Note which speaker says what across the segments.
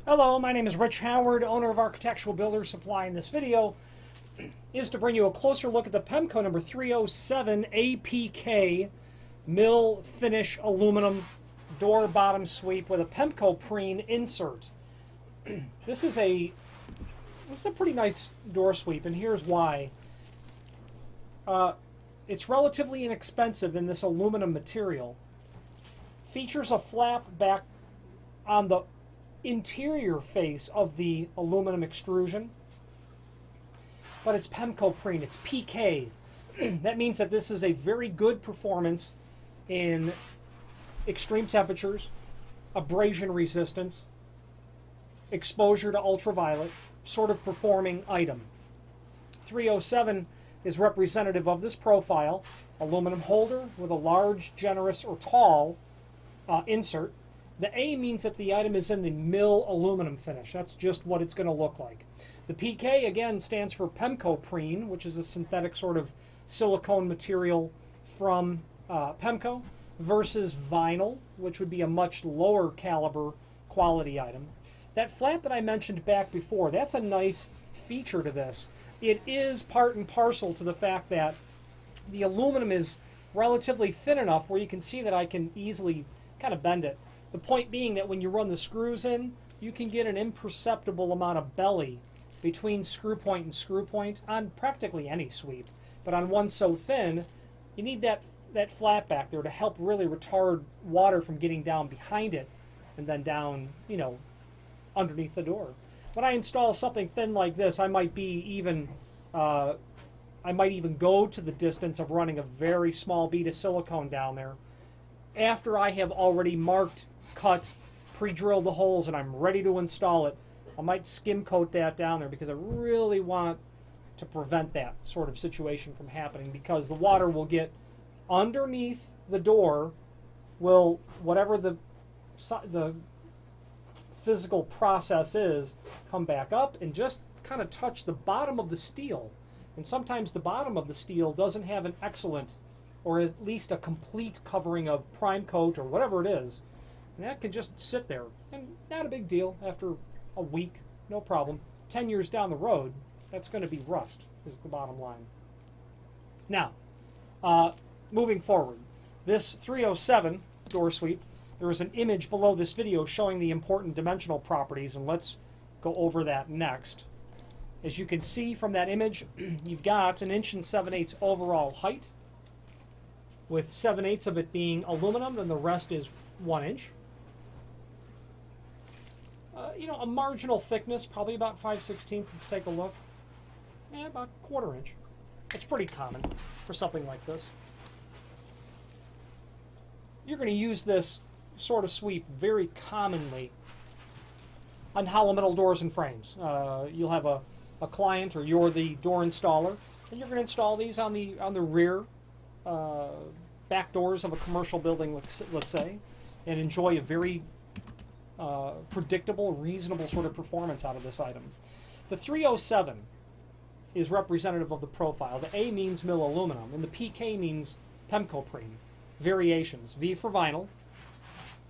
Speaker 1: Hello, my name is Rich Howard, owner of Architectural Builders Supply. In this video is to bring you a closer look at the Pemko number 307 APK mill finish aluminum door bottom sweep with a Pemko Prene insert. This is a pretty nice door sweep, and here's why. It's relatively inexpensive in this aluminum material. Features a flap back on the interior face of the aluminum extrusion, but it's Pemko Prene, it's PK. That means that this is a very good performance in extreme temperatures, abrasion resistance, exposure to ultraviolet, sort of performing item. 307 is representative of this profile, aluminum holder with a large, generous, or tall insert. The A means that the item is in the mill aluminum finish. That's just what it's going to look like. The PK, again, stands for Pemko Prene, which is a synthetic sort of silicone material from Pemko, versus vinyl, which would be a much lower caliber quality item. That flat that I mentioned back before, that's a nice feature to this. It is part and parcel to the fact that the aluminum is relatively thin enough where you can see that I can easily kind of bend it. The point being that when you run the screws in, you can get an imperceptible amount of belly between screw point and screw point on practically any sweep. But on one so thin, you need that flat back there to help really retard water from getting down behind it and then down, underneath the door. When I install something thin like this, I might even go to the distance of running a very small bead of silicone down there after I have already marked, cut, pre-drilled the holes, and I'm ready to install it. I might skim coat that down there because I really want to prevent that sort of situation from happening, because the water will get underneath the door, whatever the physical process is, come back up and just kind of touch the bottom of the steel. And sometimes the bottom of the steel doesn't have an excellent, or at least a complete covering of prime coat or whatever it is. And that can just sit there, and not a big deal. After a week, no problem. 10 years down the road, that's going to be rust, is the bottom line. Now, moving forward, this 307 door sweep, there is an image below this video showing the important dimensional properties, and let's go over that next. As you can see from that image, you've got 1 7/8 inch overall height, with 7/8 of it being aluminum, and the rest is 1 inch. A marginal thickness, probably about 5/16. Let's take a look. About 1/4 inch. That's pretty common for something like this. You're going to use this sort of sweep very commonly on hollow metal doors and frames. You'll have a client, or you're the door installer, and you're going to install these on the rear back doors of a commercial building, let's say, and enjoy a very predictable, reasonable sort of performance out of this item. The 307 is representative of the profile. The A means mill aluminum, and the PK means Pemko Prene. Variations: V for vinyl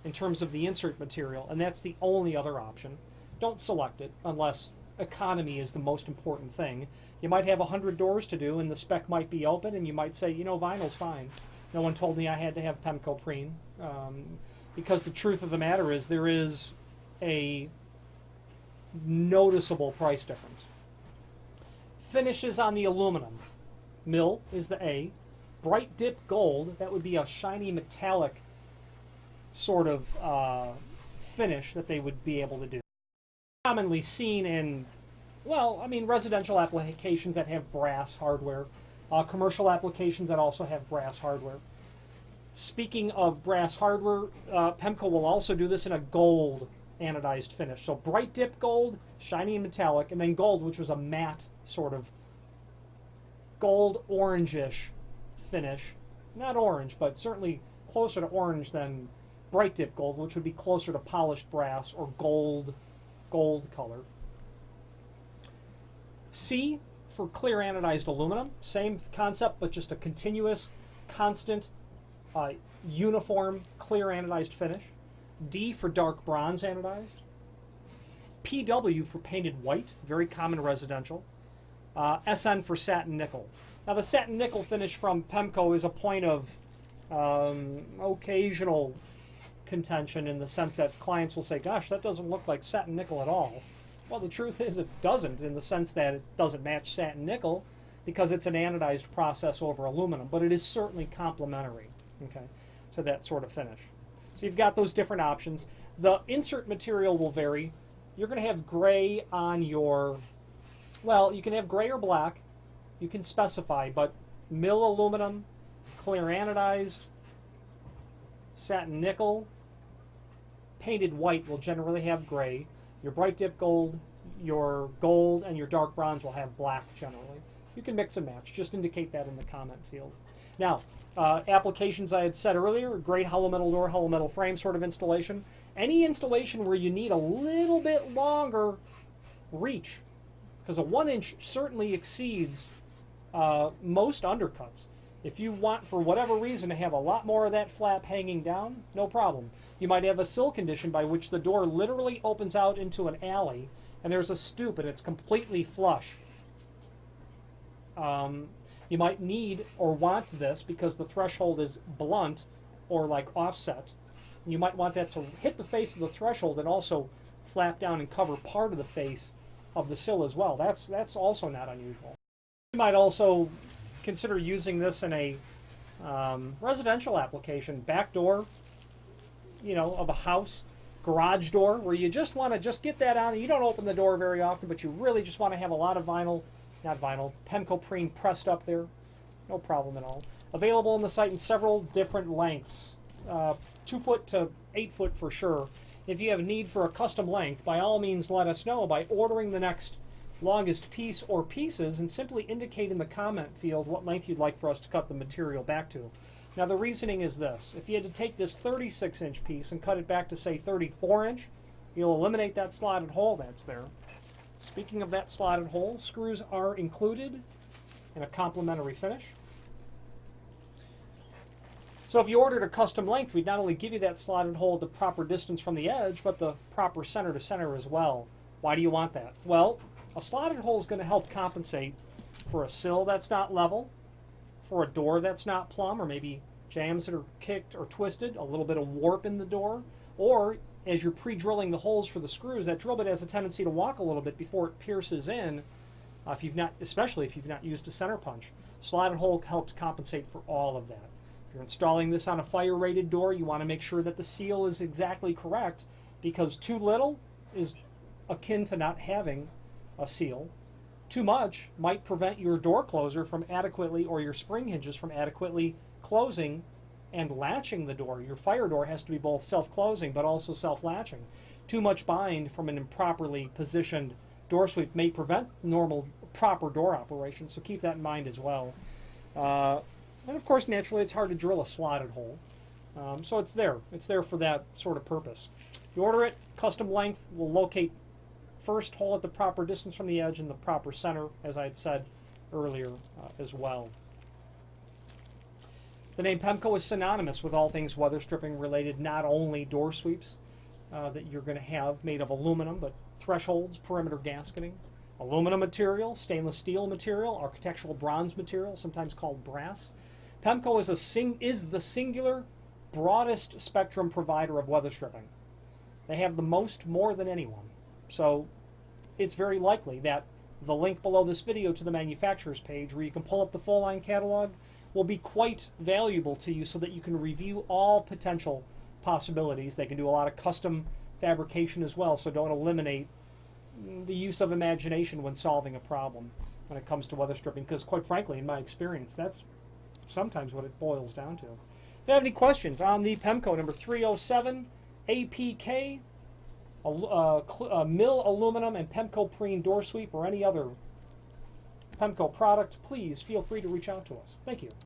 Speaker 1: in terms of the insert material, and that's the only other option. Don't select it unless economy is the most important thing. You might have 100 doors to do, and the spec might be open, and you might say, vinyl's fine. No one told me I had to have Pemko Prene, because the truth of the matter is there is a noticeable price difference. Finishes on the aluminum. Mill is the A. Bright dip gold, that would be a shiny metallic sort of finish that they would be able to do. Commonly seen in, residential applications that have brass hardware, commercial applications that also have brass hardware. Speaking of brass hardware, Pemko will also do this in a gold anodized finish. So bright dip gold, shiny and metallic, and then gold, which was a matte sort of gold orangish finish. Not orange, but certainly closer to orange than bright dip gold, which would be closer to polished brass or gold color. C for clear anodized aluminum. Same concept, but just a continuous, constant, uniform, clear anodized finish. D for dark bronze anodized. PW for painted white, very common residential. SN for satin nickel. Now the satin nickel finish from Pemko is a point of occasional contention in the sense that clients will say, gosh, that doesn't look like satin nickel at all. Well, the truth is it doesn't, in the sense that it doesn't match satin nickel because it's an anodized process over aluminum, but it is certainly complementary, okay, to that sort of finish. So you've got those different options. The insert material will vary. You're going to have gray on your, well, you can have gray or black. You can specify, but mill aluminum, clear anodized, satin nickel, painted white will generally have gray. Your bright dip gold, your gold, and your dark bronze will have black generally. You can mix and match. Just indicate that in the comment field. Now, applications I had said earlier, great hollow metal door, hollow metal frame sort of installation. Any installation where you need a little bit longer reach, because a 1-inch certainly exceeds most undercuts. If you want, for whatever reason, to have a lot more of that flap hanging down, no problem. You might have a sill condition by which the door literally opens out into an alley, and there's a stoop, and it's completely flush. You might need or want this because the threshold is blunt or like offset. You might want that to hit the face of the threshold and also flap down and cover part of the face of the sill as well. That's also not unusual. You might also consider using this in a residential application, back door, you know, of a house, garage door, where you just want to just get that on. You don't open the door very often, but you really just want to have a lot of vinyl, not vinyl, Pemko Prene pressed up there. No problem at all. Available on the site in several different lengths, 2 foot to 8 foot for sure. If you have a need for a custom length, by all means let us know by ordering the next longest piece or pieces and simply indicate in the comment field what length you'd like for us to cut the material back to. Now the reasoning is this: if you had to take this 36-inch piece and cut it back to say 34-inch, you'll eliminate that slotted hole that's there. Speaking of that slotted hole, screws are included in a complementary finish. So if you ordered a custom length, we'd not only give you that slotted hole at the proper distance from the edge, but the proper center to center as well. Why do you want that? Well, a slotted hole is going to help compensate for a sill that's not level, for a door that's not plumb, or maybe jambs that are kicked or twisted, a little bit of warp in the door, or as you're pre-drilling the holes for the screws, that drill bit has a tendency to walk a little bit before it pierces in, especially if you've not used a center punch. Slotted hole helps compensate for all of that. If you're installing this on a fire-rated door, you want to make sure that the seal is exactly correct, because too little is akin to not having a seal. Too much might prevent your door closer from adequately, or your spring hinges from adequately closing and latching the door. Your fire door has to be both self-closing but also self-latching. Too much bind from an improperly positioned door sweep may prevent normal, proper door operation, so keep that in mind as well. And of course, naturally, it's hard to drill a slotted hole. So it's there. It's there for that sort of purpose. If you order it, custom length, we'll locate first hole at the proper distance from the edge and the proper center, as I had said earlier as well. The name Pemko is synonymous with all things weather stripping related, not only door sweeps that you're going to have made of aluminum, but thresholds, perimeter gasketing, aluminum material, stainless steel material, architectural bronze material, sometimes called brass. Pemko is the singular, broadest spectrum provider of weather stripping. They have the most, more than anyone. So it's very likely that the link below this video to the manufacturer's page, where you can pull up the full line catalog, will be quite valuable to you so that you can review all potential possibilities. They can do a lot of custom fabrication as well, so don't eliminate the use of imagination when solving a problem when it comes to weather stripping, because quite frankly, in my experience, that's sometimes what it boils down to. If you have any questions on the Pemko number 307 APK, mill aluminum and Pemko Prene door sweep, or any other Pemko product, please feel free to reach out to us. Thank you.